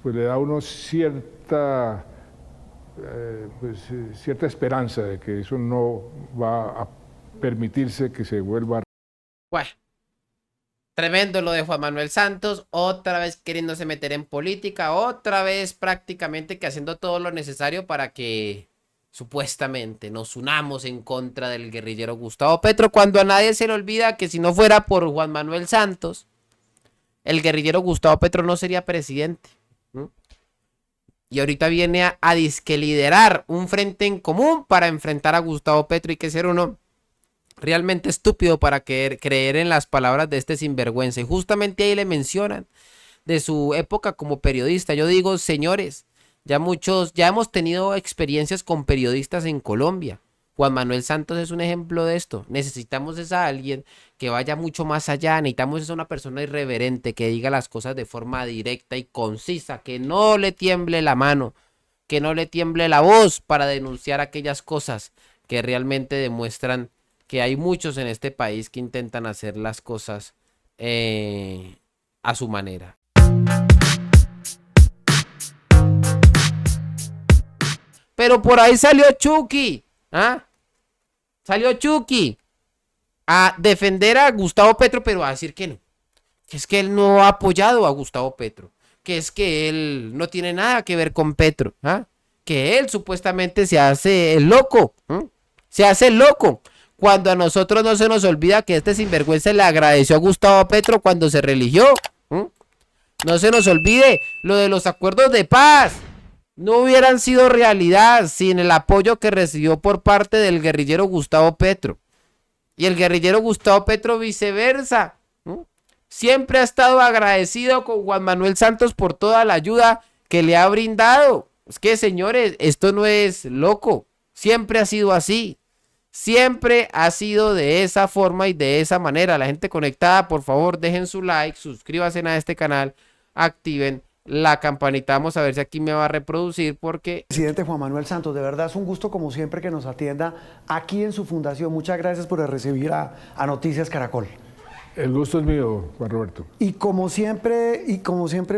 pues le da a uno cierta, cierta esperanza de que eso no va a permitirse que se vuelva. Bueno, tremendo lo de Juan Manuel Santos, otra vez queriéndose meter en política, otra vez prácticamente que haciendo todo lo necesario para que supuestamente nos unamos en contra del guerrillero Gustavo Petro, cuando a nadie se le olvida que si no fuera por Juan Manuel Santos, el guerrillero Gustavo Petro no sería presidente. ¿No? Y ahorita viene a disque liderar un frente en común para enfrentar a Gustavo Petro y que ser uno realmente estúpido para creer en las palabras de este sinvergüenza. Y justamente ahí le mencionan de su época como periodista. Yo digo, señores, ya hemos tenido experiencias con periodistas en Colombia. Juan Manuel Santos es un ejemplo de esto. Necesitamos es a alguien que vaya mucho más allá. Necesitamos es a una persona irreverente que diga las cosas de forma directa y concisa, que no le tiemble la mano, que no le tiemble la voz para denunciar aquellas cosas que realmente demuestran que hay muchos en este país que intentan hacer las cosas a su manera. Pero por ahí salió Chucky, ¿ah? Salió Chucky a defender a Gustavo Petro, pero a decir que no. Que es que él no ha apoyado a Gustavo Petro. Que es que él no tiene nada que ver con Petro, ¿ah? Que él supuestamente se hace el loco, ¿eh? Se hace el loco. Cuando a nosotros no se nos olvida que este sinvergüenza le agradeció a Gustavo Petro cuando se religió. No se nos olvide lo de los acuerdos de paz. No hubieran sido realidad sin el apoyo que recibió por parte del guerrillero Gustavo Petro. Y el guerrillero Gustavo Petro viceversa. Siempre ha estado agradecido con Juan Manuel Santos por toda la ayuda que le ha brindado. Es que, señores, esto no es loco. Siempre ha sido así. Siempre ha sido de esa forma y de esa manera. La gente conectada, por favor, dejen su like, suscríbanse a este canal, activen la campanita. Vamos a ver si aquí me va a reproducir porque... Presidente Juan Manuel Santos, de verdad es un gusto como siempre que nos atienda aquí en su fundación. Muchas gracias por recibir a Noticias Caracol. El gusto es mío, Juan Roberto. Y como siempre,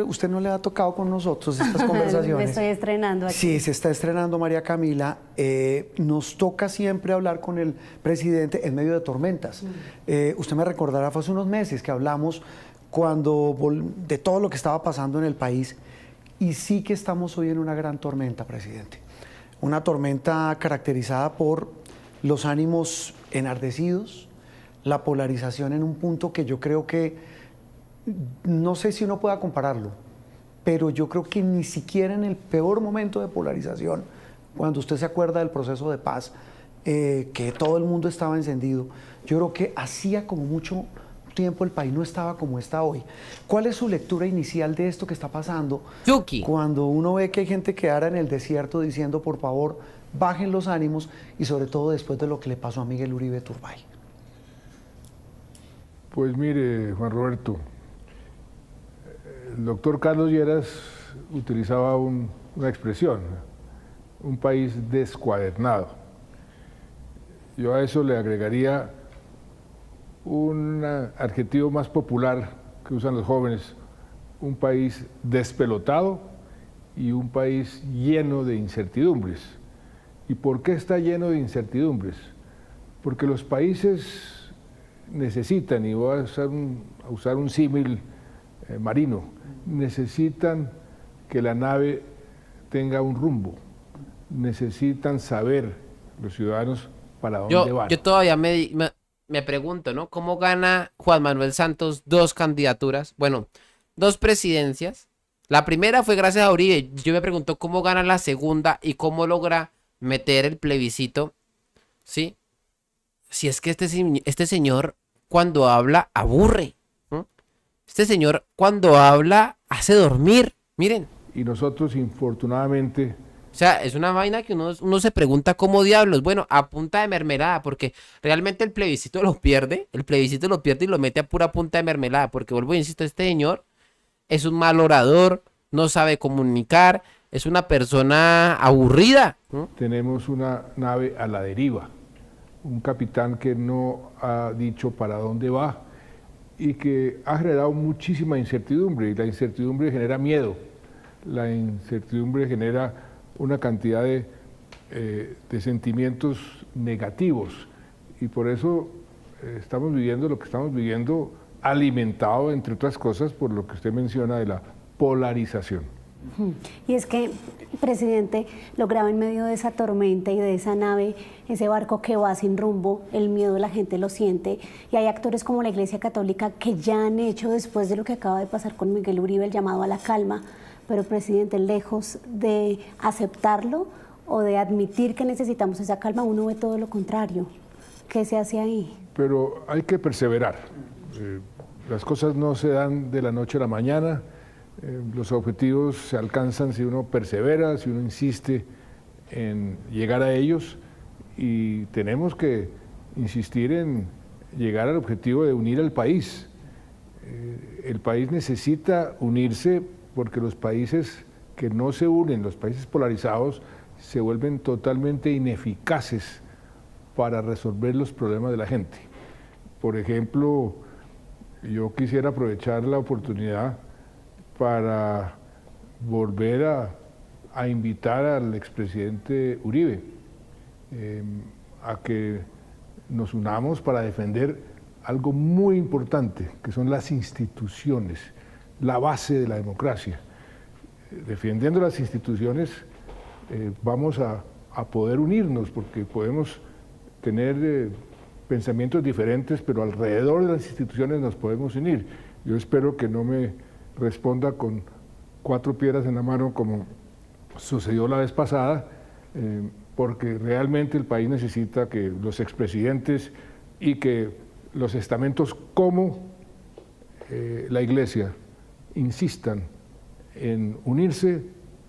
usted no le ha tocado con nosotros estas conversaciones. Me estoy estrenando aquí. Sí, se está estrenando, María Camila. Nos toca siempre hablar con el presidente en medio de tormentas. Usted me recordará, fue hace unos meses que hablamos de todo lo que estaba pasando en el país. Y sí que estamos hoy en una gran tormenta, presidente. Una tormenta caracterizada por los ánimos enardecidos, la polarización en un punto que yo creo que, no sé si uno pueda compararlo, pero yo creo que ni siquiera en el peor momento de polarización, cuando usted se acuerda del proceso de paz, que todo el mundo estaba encendido, yo creo que hacía como mucho tiempo el país no estaba como está hoy. ¿Cuál es su lectura inicial de esto que está pasando? Chucky. Cuando uno ve que hay gente que ara en el desierto diciendo, por favor, bajen los ánimos, y sobre todo después de lo que le pasó a Miguel Uribe Turbay. Pues mire, Juan Roberto, el doctor Carlos Lleras utilizaba una expresión, un país descuadernado. Yo a eso le agregaría un adjetivo más popular que usan los jóvenes, un país despelotado y un país lleno de incertidumbres. ¿Y por qué está lleno de incertidumbres? Porque los países necesitan, y voy a usar un símil marino, necesitan que la nave tenga un rumbo, necesitan saber los ciudadanos para dónde van. Yo todavía me pregunto, ¿no? ¿Cómo gana Juan Manuel Santos 2 candidaturas? Bueno, 2 presidencias. La primera fue gracias a Uribe. Yo me pregunto cómo gana la segunda y cómo logra meter el plebiscito, ¿sí? Si es que este señor cuando habla aburre, ¿no? Este señor cuando habla hace dormir, miren. Y nosotros, infortunadamente... O sea, es una vaina que uno se pregunta cómo diablos. Bueno, a punta de mermelada, porque realmente el plebiscito lo pierde y lo mete a pura punta de mermelada, porque vuelvo e insisto, este señor es un mal orador, no sabe comunicar, es una persona aburrida, ¿no? Tenemos una nave a la deriva, un capitán que no ha dicho para dónde va y que ha generado muchísima incertidumbre, y la incertidumbre genera miedo. la incertidumbre genera una cantidad de sentimientos negativos y por eso estamos viviendo lo que estamos viviendo, alimentado, entre otras cosas, por lo que usted menciona de la polarización. Y es que, presidente, lograba en medio de esa tormenta y de esa nave, ese barco que va sin rumbo, el miedo la gente lo siente, y hay actores como la Iglesia Católica que ya han hecho, después de lo que acaba de pasar con Miguel Uribe, el llamado a la calma, pero, presidente, lejos de aceptarlo o de admitir que necesitamos esa calma, uno ve todo lo contrario. ¿Qué se hace ahí? Pero hay que perseverar. Las cosas no se dan de la noche a la mañana. Los objetivos se alcanzan si uno persevera, si uno insiste en llegar a ellos, y tenemos que insistir en llegar al objetivo de unir al país. El país necesita unirse porque los países que no se unen, los países polarizados, se vuelven totalmente ineficaces para resolver los problemas de la gente. Por ejemplo, yo quisiera aprovechar la oportunidad para volver a invitar al expresidente Uribe a que nos unamos para defender algo muy importante, que son las instituciones, la base de la democracia. Defendiendo las instituciones vamos a poder unirnos, porque podemos tener pensamientos diferentes, pero alrededor de las instituciones nos podemos unir. Yo espero que no me responda con 4 piedras en la mano como sucedió la vez pasada, porque realmente el país necesita que los expresidentes y que los estamentos como la Iglesia insistan en unirse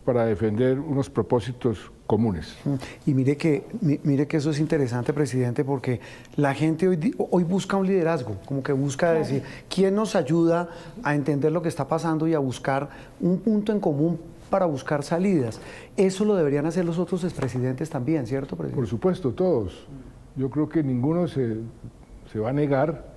para defender unos propósitos comunes. Y mire que eso es interesante, presidente, porque la gente hoy busca un liderazgo, como que busca decir, ¿quién nos ayuda a entender lo que está pasando y a buscar un punto en común para buscar salidas? Eso lo deberían hacer los otros expresidentes también, ¿cierto, presidente? Por supuesto, todos. Yo creo que ninguno se va a negar.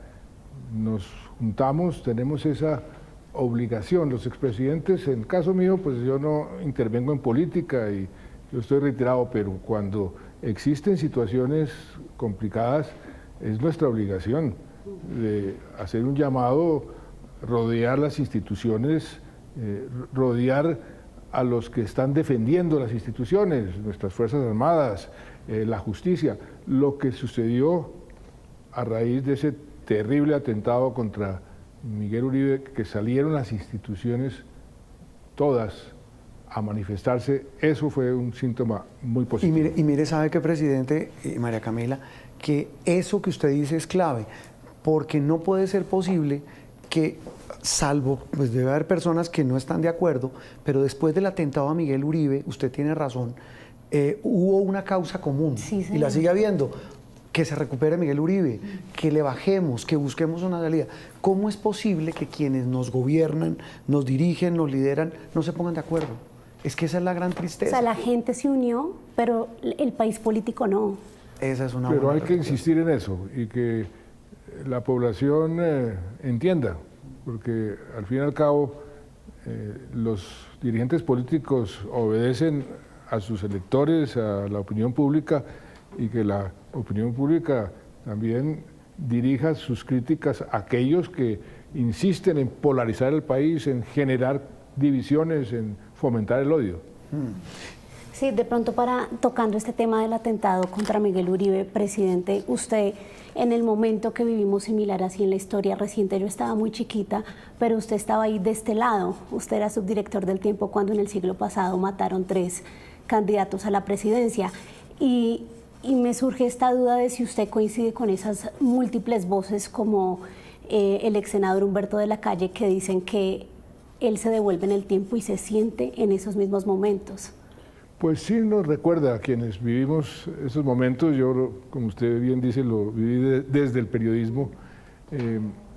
Nos juntamos, tenemos esa obligación. Los expresidentes, en caso mío, pues yo no intervengo en política y yo estoy retirado, pero cuando existen situaciones complicadas es nuestra obligación de hacer un llamado, rodear las instituciones, rodear a los que están defendiendo las instituciones, nuestras Fuerzas Armadas, la justicia. Lo que sucedió a raíz de ese terrible atentado contra Miguel Uribe, que salieron las instituciones todas a manifestarse, eso fue un síntoma muy positivo. Y mire, sabe que, presidente, María Camila, que eso que usted dice es clave, porque no puede ser posible que, salvo, pues debe haber personas que no están de acuerdo, pero después del atentado a Miguel Uribe, usted tiene razón, hubo una causa común, sí, y la sigue habiendo, que se recupere Miguel Uribe, que le bajemos, que busquemos una salida. ¿Cómo es posible que quienes nos gobiernan, nos dirigen, nos lideran, no se pongan de acuerdo? Es que esa es la gran tristeza. O sea, la gente se unió, pero el país político no. Esa es una Pero hay que insistir en eso y que la población entienda, porque al fin y al cabo los dirigentes políticos obedecen a sus electores, a la opinión pública, y que la opinión pública también dirija sus críticas a aquellos que insisten en polarizar el país, en generar divisiones, en fomentar el odio. Sí, de pronto tocando este tema del atentado contra Miguel Uribe, presidente, usted en el momento que vivimos similar así en la historia reciente, yo estaba muy chiquita, pero usted estaba ahí de este lado, usted era subdirector del Tiempo cuando en el siglo pasado mataron 3 candidatos a la presidencia, y me surge esta duda de si usted coincide con esas múltiples voces como el ex senador Humberto de la Calle, que dicen que él se devuelve en el tiempo y se siente en esos mismos momentos. Pues sí nos recuerda a quienes vivimos esos momentos. Yo, como usted bien dice, lo viví desde el periodismo.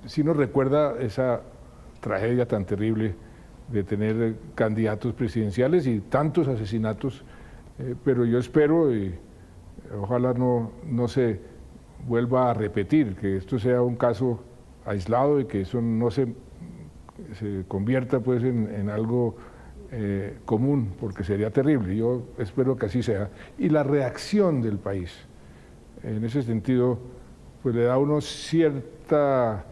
Sí nos recuerda esa tragedia tan terrible de tener candidatos presidenciales y tantos asesinatos, pero yo espero y ojalá no se vuelva a repetir, que esto sea un caso aislado y que eso no se convierta pues en algo común, porque sería terrible. Yo espero que así sea. Y la reacción del país, en ese sentido, pues le da a uno cierta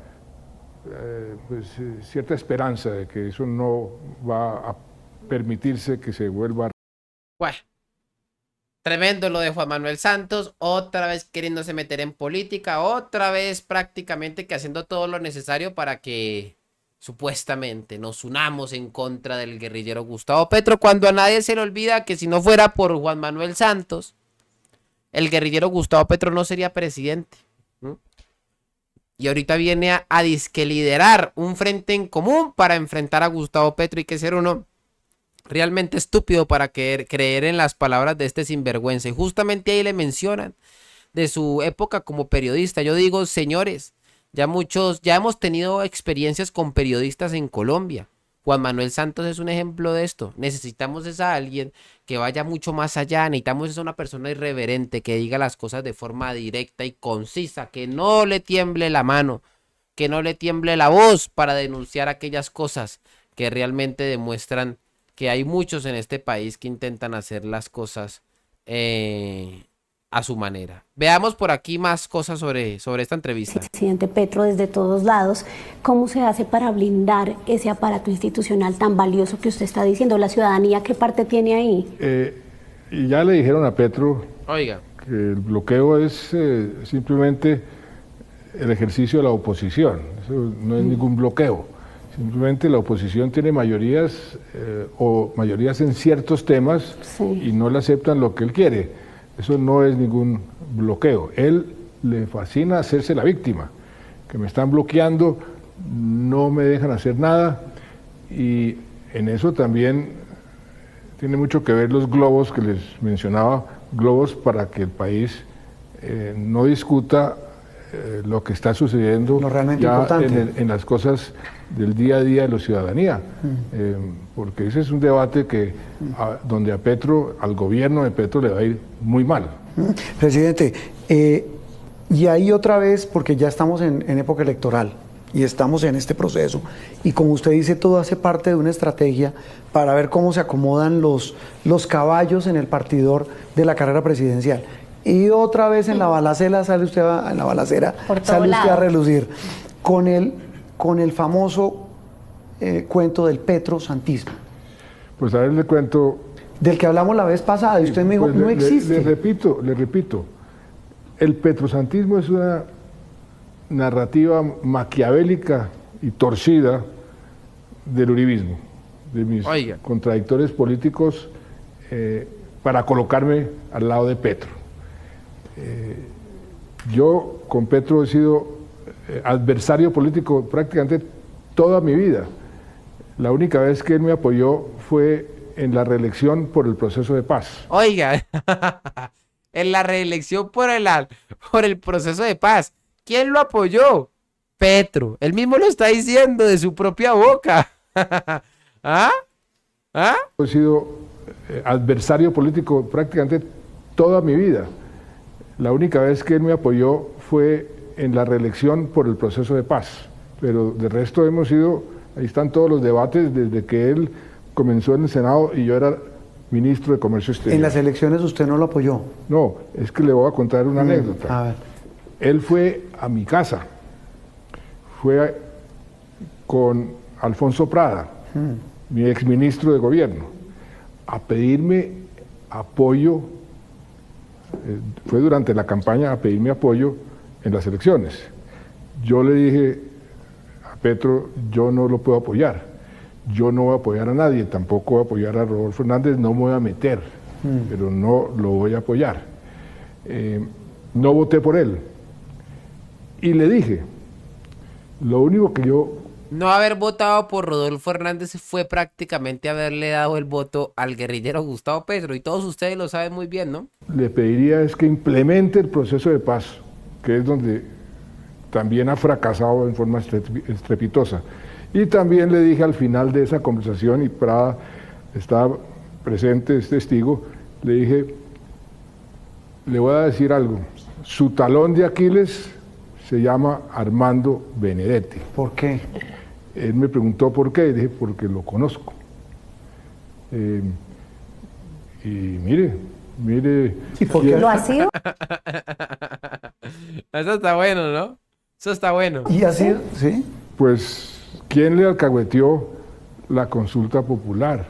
esperanza de que eso no va a permitirse que se vuelva. Bueno, tremendo lo de Juan Manuel Santos, otra vez queriéndose meter en política, otra vez prácticamente que haciendo todo lo necesario para que supuestamente nos unamos en contra del guerrillero Gustavo Petro, cuando a nadie se le olvida que si no fuera por Juan Manuel Santos, el guerrillero Gustavo Petro no sería presidente. Y ahorita viene a disque liderar un frente en común para enfrentar a Gustavo Petro. Y que ser uno realmente estúpido para creer en las palabras de este sinvergüenza. Y justamente ahí le mencionan de su época como periodista. Yo digo, señores, ya hemos tenido experiencias con periodistas en Colombia. Juan Manuel Santos es un ejemplo de esto. Necesitamos es a alguien que vaya mucho más allá. Necesitamos es a una persona irreverente que diga las cosas de forma directa y concisa, que no le tiemble la mano, que no le tiemble la voz para denunciar aquellas cosas que realmente demuestran que hay muchos en este país que intentan hacer las cosas a su manera. Veamos por aquí más cosas sobre esta entrevista. Presidente Petro, desde todos lados, ¿cómo se hace para blindar ese aparato institucional tan valioso que usted está diciendo? ¿La ciudadanía qué parte tiene ahí? Y ya le dijeron a Petro, oiga, que el bloqueo es simplemente el ejercicio de la oposición. Eso no es ningún bloqueo. Simplemente la oposición tiene mayorías o mayorías en ciertos temas, sí, y no le aceptan lo que él quiere. Eso no es ningún bloqueo. Él le fascina hacerse la víctima, que me están bloqueando, no me dejan hacer nada, y en eso también tiene mucho que ver los globos que les mencionaba, globos para que el país no discuta lo que está sucediendo ya en las cosas del día a día de la ciudadanía, porque ese es un debate que donde a Petro, al gobierno de Petro le va a ir muy mal. Presidente, y ahí otra vez, porque ya estamos en época electoral y estamos en este proceso, y como usted dice, todo hace parte de una estrategia para ver cómo se acomodan los caballos en el partidor de la carrera presidencial. Y otra vez en la balacera sale usted a relucir con el famoso cuento del petrosantismo. Pues a ver, le cuento. Del que hablamos la vez pasada, y usted me dijo, pues no existe. Le repito, el petrosantismo es una narrativa maquiavélica y torcida del uribismo, de mis contradictores políticos, para colocarme al lado de Petro. Yo con Petro he sido adversario político prácticamente toda mi vida. La única vez que él me apoyó fue en la reelección por el proceso de paz. Oiga, en la reelección por el proceso de paz. ¿Quién lo apoyó? Petro. Él mismo lo está diciendo de su propia boca. ¿Ah? He sido adversario político prácticamente toda mi vida. La única vez que él me apoyó fue en la reelección por el proceso de paz, pero de resto hemos ido, ahí están todos los debates desde que él comenzó en el Senado y yo era ministro de Comercio Exterior. ¿En las elecciones usted no lo apoyó? No, es que le voy a contar una anécdota. A ver. Él fue a mi casa, fue con Alfonso Prada, mi exministro de Gobierno, a pedirme apoyo. Fue durante la campaña a pedirme apoyo en las elecciones. Yo le dije a Petro, yo no lo puedo apoyar, yo no voy a apoyar a nadie, tampoco voy a apoyar a Rodolfo Hernández, no me voy a meter, pero no lo voy a apoyar. No voté por él. Y le dije, lo único que yo... No haber votado por Rodolfo Hernández fue prácticamente haberle dado el voto al guerrillero Gustavo Petro, y todos ustedes lo saben muy bien, ¿no? Le pediría es que implemente el proceso de paz, que es donde también ha fracasado en forma estrepitosa. Y también le dije al final de esa conversación, y Prada estaba presente, es testigo, le dije, le voy a decir algo, su talón de Aquiles se llama Armando Benedetti. ¿Por qué? Él me preguntó por qué, y dije, porque lo conozco. Y mire, ¿Y por qué? ¿Lo ha sido? Eso está bueno, ¿no? Eso está bueno. Y así, ¿sí? pues, ¿quién le alcahueteó la consulta popular?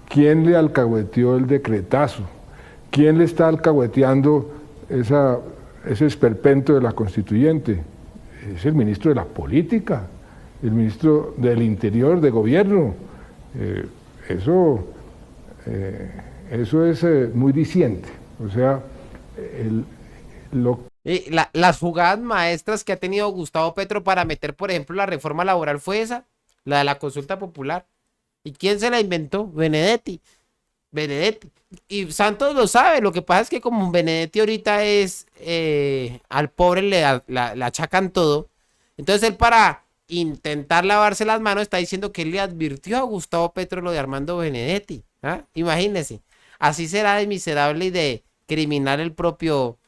¿Quién le alcahueteó el decretazo? ¿Quién le está alcahueteando ese esperpento de la constituyente? Es el ministro de la política, el ministro del interior, de gobierno. Eso es muy diciente. O sea, Y las jugadas maestras que ha tenido Gustavo Petro para meter, por ejemplo, la reforma laboral fue esa, la de la consulta popular. ¿Y quién se la inventó? Benedetti. Benedetti. Y Santos lo sabe, lo que pasa es que como Benedetti ahorita es, al pobre le achacan todo, entonces él para intentar lavarse las manos está diciendo que él le advirtió a Gustavo Petro lo de Armando Benedetti. ¿Ah? Imagínense, así será de miserable y de criminal el propio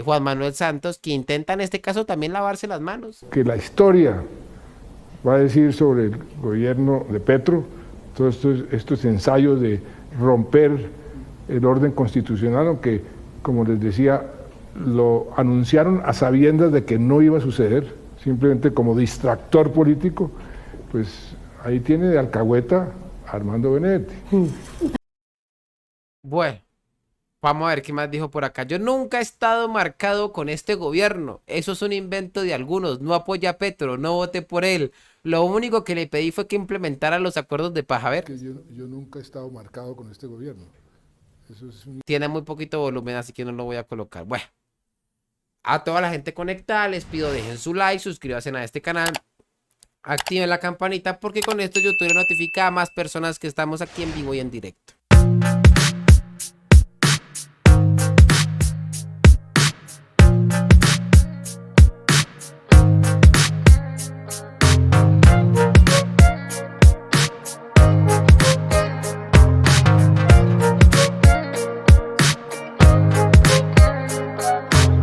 Juan Manuel Santos, que intenta en este caso también lavarse las manos. que la historia va a decir sobre el gobierno de Petro, todos estos ensayos de romper el orden constitucional, aunque, como les decía, lo anunciaron a sabiendas de que no iba a suceder, simplemente como distractor político, pues ahí tiene de alcahueta a Armando Benedetti. Bueno, vamos a ver qué más dijo por acá. Yo nunca he estado marcado con este gobierno. Eso es un invento de algunos. No apoya a Petro, no voté por él. Lo único que le pedí fue que implementara los acuerdos de paz. A ver, Que yo nunca he estado marcado con este gobierno. Eso es tiene muy poquito volumen, así que no lo voy a colocar. Bueno, a toda la gente conectada les pido dejen su like, suscríbanse a este canal, activen la campanita porque con esto YouTube le notifica a más personas que estamos aquí en vivo y en directo.